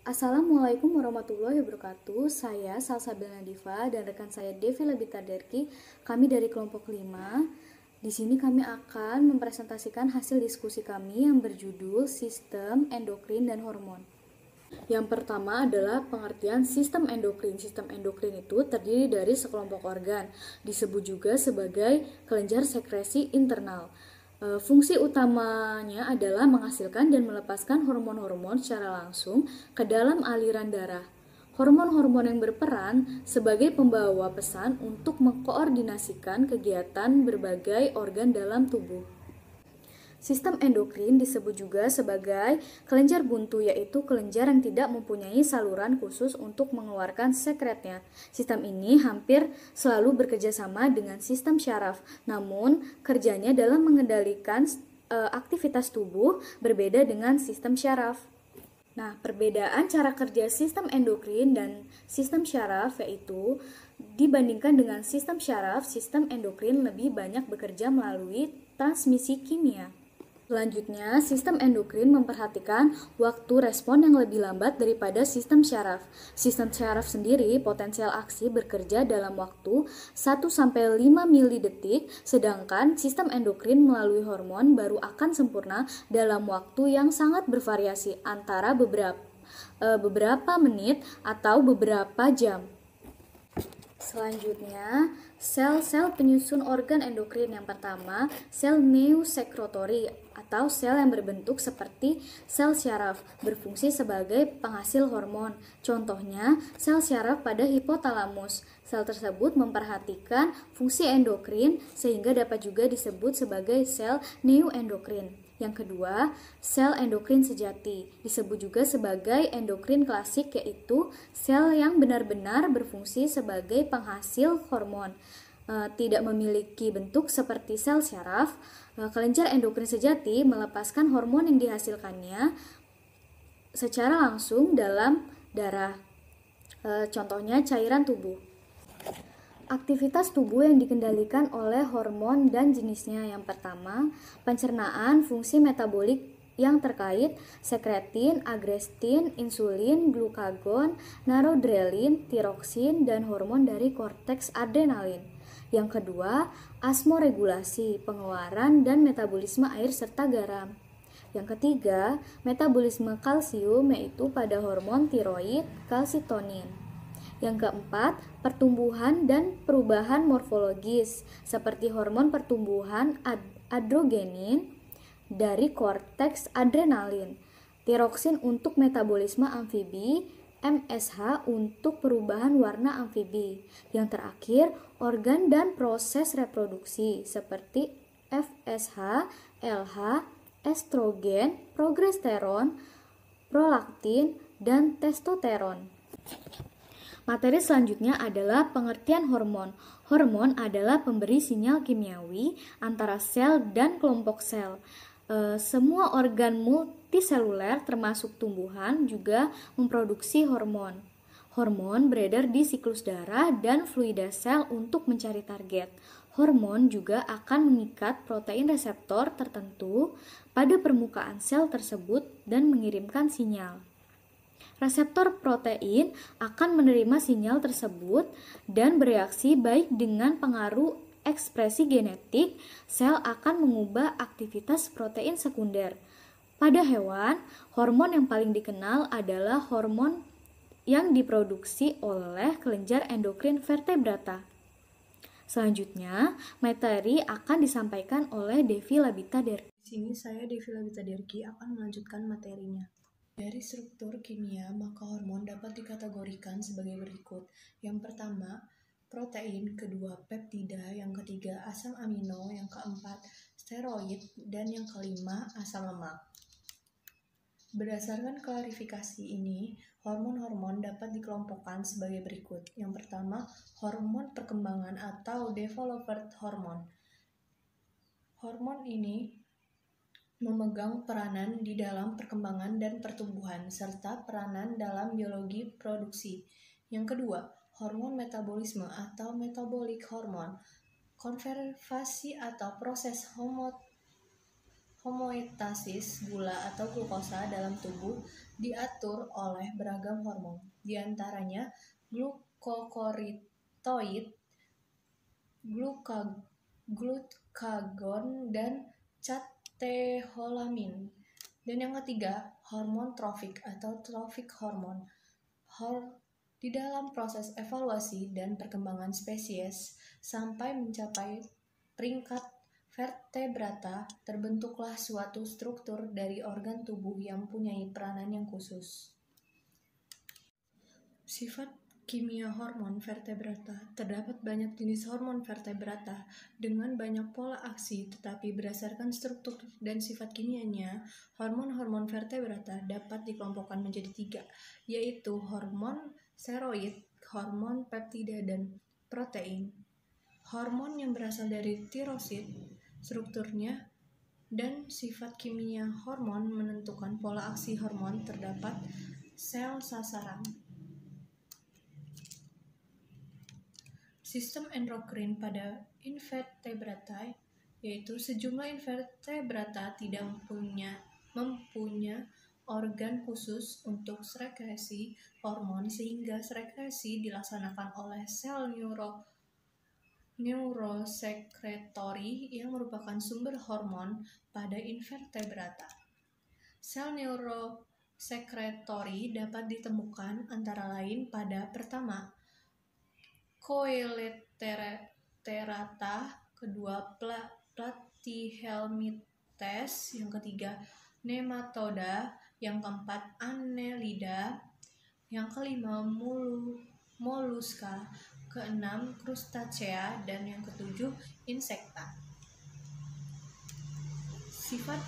Assalamualaikum warahmatullahi wabarakatuh. Saya Salsabila Nadifa dan rekan saya Devi Labitaderki. Kami dari kelompok 5. Di sini kami akan mempresentasikan hasil diskusi kami yang berjudul Sistem Endokrin dan Hormon. Yang pertama adalah pengertian sistem endokrin. Sistem endokrin itu terdiri dari sekelompok organ, disebut juga sebagai kelenjar sekresi internal. Fungsi utamanya adalah menghasilkan dan melepaskan hormon-hormon secara langsung ke dalam aliran darah. Hormon-hormon yang berperan sebagai pembawa pesan untuk mengkoordinasikan kegiatan berbagai organ dalam tubuh. Sistem endokrin disebut juga sebagai kelenjar buntu, yaitu kelenjar yang tidak mempunyai saluran khusus untuk mengeluarkan sekretnya. Sistem ini hampir selalu bekerja sama dengan sistem syaraf, namun kerjanya dalam mengendalikan aktivitas tubuh berbeda dengan sistem syaraf. Nah, perbedaan cara kerja sistem endokrin dan sistem syaraf yaitu dibandingkan dengan sistem syaraf, sistem endokrin lebih banyak bekerja melalui transmisi kimia. Selanjutnya, sistem endokrin memperhatikan waktu respon yang lebih lambat daripada sistem syaraf. Sistem syaraf sendiri potensial aksi bekerja dalam waktu 1-5 milidetik, sedangkan sistem endokrin melalui hormon baru akan sempurna dalam waktu yang sangat bervariasi antara beberapa menit atau beberapa jam. Selanjutnya, sel-sel penyusun organ endokrin. Yang pertama, sel neosekretori atau sel yang berbentuk seperti sel syaraf, berfungsi sebagai penghasil hormon. Contohnya, sel syaraf pada hipotalamus. Sel tersebut memperhatikan fungsi endokrin sehingga dapat juga disebut sebagai sel neuroendokrin. Yang kedua, sel endokrin sejati, disebut juga sebagai endokrin klasik, yaitu sel yang benar-benar berfungsi sebagai penghasil hormon. Tidak memiliki bentuk seperti sel syaraf, kelenjar endokrin sejati melepaskan hormon yang dihasilkannya secara langsung dalam darah. Contohnya cairan tubuh. Aktivitas tubuh yang dikendalikan oleh hormon dan jenisnya. Yang pertama, pencernaan, fungsi metabolik yang terkait, sekretin, agrestin, insulin, glukagon, noradrenalin, tiroksin, dan hormon dari korteks adrenalin. Yang kedua, osmoregulasi, pengeluaran dan metabolisme air serta garam. Yang ketiga, metabolisme kalsium, yaitu pada hormon tiroid, kalsitonin. Yang keempat, pertumbuhan dan perubahan morfologis seperti hormon pertumbuhan androgenin dari korteks adrenalin, tiroksin untuk metabolisme amfibi, MSH untuk perubahan warna amfibi. Yang terakhir, organ dan proses reproduksi seperti FSH, LH, estrogen, progesteron, prolaktin, dan testosteron. Materi selanjutnya adalah pengertian hormon. Hormon adalah pemberi sinyal kimiawi antara sel dan kelompok sel. Semua organ multiseluler termasuk tumbuhan juga memproduksi hormon. Hormon beredar di siklus darah dan fluida sel untuk mencari target. Hormon juga akan mengikat protein reseptor tertentu pada permukaan sel tersebut dan mengirimkan sinyal. Reseptor protein akan menerima sinyal tersebut dan bereaksi baik dengan pengaruh ekspresi genetik, sel akan mengubah aktivitas protein sekunder. Pada hewan, hormon yang paling dikenal adalah hormon yang diproduksi oleh kelenjar endokrin vertebrata. Selanjutnya, materi akan disampaikan oleh Devi Labitaderki. Di sini saya Devi Labitaderki akan melanjutkan materinya. Dari struktur kimia, maka hormon dapat dikategorikan sebagai berikut. Yang pertama, protein, kedua peptida, yang ketiga asam amino, yang keempat steroid, dan yang kelima asam lemak. Berdasarkan klarifikasi ini, hormon-hormon dapat dikelompokkan sebagai berikut. Yang pertama, hormon perkembangan atau development hormone. Hormon ini memegang peranan di dalam perkembangan dan pertumbuhan, serta peranan dalam biologi produksi. Yang kedua, hormon metabolisme atau metabolic hormone. Konversi atau proses homeostasis gula atau glukosa dalam tubuh diatur oleh beragam hormon, di antaranya glukokortikoid, glukagon, dan kateholamin. Dan yang ketiga, hormon trofik atau trophic hormone. Di dalam proses evaluasi dan perkembangan spesies sampai mencapai peringkat vertebrata, terbentuklah suatu struktur dari organ tubuh yang mempunyai peranan yang khusus. Sifat kimia hormon vertebrata. Terdapat banyak jenis hormon vertebrata dengan banyak pola aksi, tetapi berdasarkan struktur dan sifat kimianya, hormon-hormon vertebrata dapat dikelompokkan menjadi 3, yaitu hormon steroid, hormon peptida, dan protein. Hormon yang berasal dari tirosid, strukturnya dan sifat kimia hormon menentukan pola aksi hormon terdapat sel sasaran. Sistem endokrin pada invertebrata, yaitu sejumlah invertebrata tidak mempunyai organ khusus untuk sekresi hormon, sehingga sekresi dilaksanakan oleh sel neurosekretori yang merupakan sumber hormon pada invertebrata. Sel neurosekretori dapat ditemukan antara lain pada pertama, Coelenterata, kedua Platyhelminthes, yang ketiga Nematoda, yang keempat Annelida, yang kelima Mollusca, keenam Crustacea, dan yang ketujuh Insekta. Sifat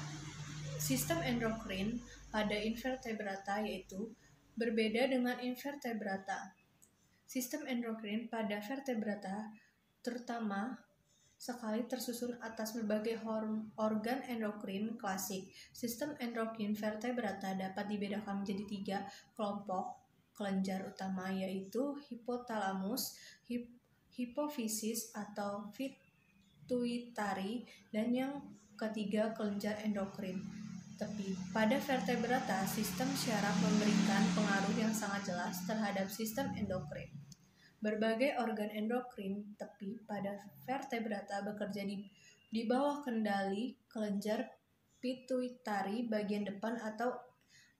sistem endokrin pada invertebrata yaitu berbeda dengan invertebrata. Sistem endokrin pada vertebrata terutama sekali tersusun atas berbagai organ endokrin klasik. Sistem endokrin vertebrata dapat dibedakan menjadi 3 kelompok kelenjar utama, yaitu hipotalamus, hipofisis atau pituitari, dan yang ketiga kelenjar endokrin tepi. Pada vertebrata, sistem syaraf memberikan pengaruh yang sangat jelas terhadap sistem endokrin. Berbagai organ endokrin tepi pada vertebrata bekerja di bawah kendali kelenjar pituitari bagian depan atau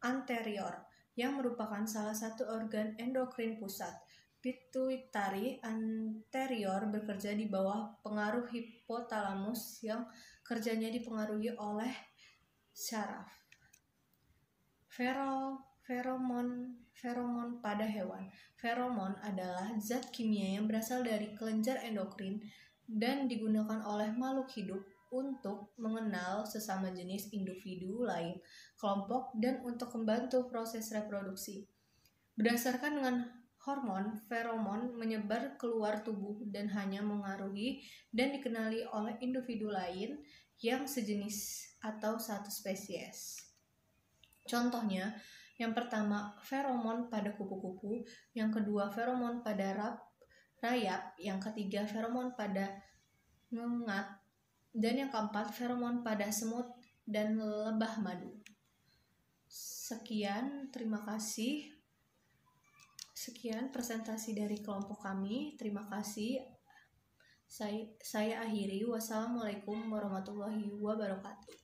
anterior, yang merupakan salah satu organ endokrin pusat. Pituitari anterior bekerja di bawah pengaruh hipotalamus yang kerjanya dipengaruhi oleh syaraf. Feromon pada hewan. Feromon adalah zat kimia yang berasal dari kelenjar endokrin dan digunakan oleh makhluk hidup untuk mengenal sesama jenis individu lain, kelompok, dan untuk membantu proses reproduksi. Berdasarkan dengan hormon, feromon menyebar keluar tubuh dan hanya mengaruhi dan dikenali oleh individu lain yang sejenis atau satu spesies. Contohnya, yang pertama feromon pada kupu-kupu, yang kedua feromon pada rayap, yang ketiga feromon pada ngengat, dan yang keempat feromon pada semut dan lebah madu. Sekian, terima kasih. Sekian presentasi dari kelompok kami. Terima kasih. Saya akhiri. Wassalamualaikum warahmatullahi wabarakatuh.